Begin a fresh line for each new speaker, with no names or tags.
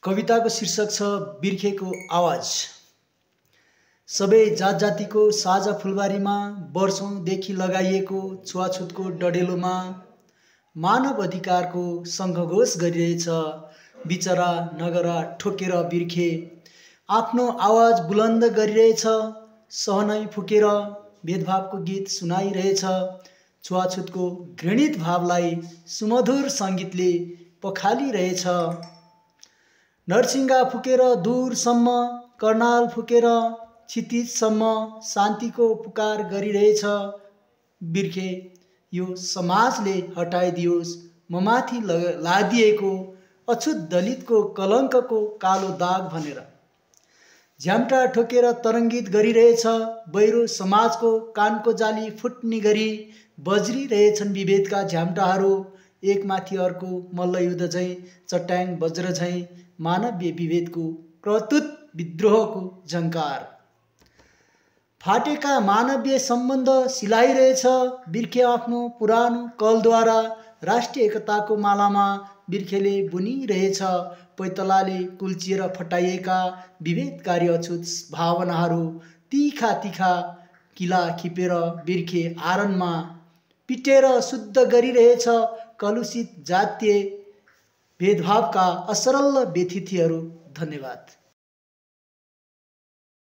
कविताको शीर्षक छ बिर्खेको आवाज। सबै जात जातिको साझा फुलबारीमा वर्षौंदेखि लगाइएको छुवाछुतको डडेलोमा मानव अधिकारको सङ्घघोष गरिरहेछ। बिचरा नगरा ठोकेर बिर्खे आफ्नो आवाज बुलन्द गरिरहेछ। सहनै फुकेर भेदभावको गीत सुनाइरहेछ। छुवाछुतको घृणित भावलाई सुमधुर सङ्गीतले पखालिरहेछ। नरसिंगा फुकेर दूरसम्म, कर्णाल फुकेर क्षितिजसम्म शान्तिको पुकार गरिरहेछ। बिर्खे यो समाजले हटाइदियोस् ममाथि लादिएको अछुत दलितको कलङ्कको कालो दाग भनेर। झ्याम्टा ठोकेर तरङ्गित गरिरहेछ। बहिरो समाजको कानको जाली फुट्ने गरी बज्रिरहेछन् विभेदका झ्याम्टाहरू। एकमाथि अर्को मल्लयुद्ध झैँ, चट्याङ वज्र झैँ मानवीय विभेदको प्रतुत विद्रोहको झङ्कार। फाटेका मानवीय सम्बन्ध सिलाइरहेछ। बिर्खे आफ्नो पुरानो कलद्वारा राष्ट्रिय एकताको मालामा बिर्खेले बुनिरहेछ। पैतलाले कुल्चिएर फटाइएका विभेदकारी अछुत भावनाहरू तिखा तिखा किला खिपेर बिर्खे आरनमा पिटेर शुद्ध गरिरहेछ। कलुषित जातीय भेदभावका असरल व्यथितिहरू। धन्यवाद।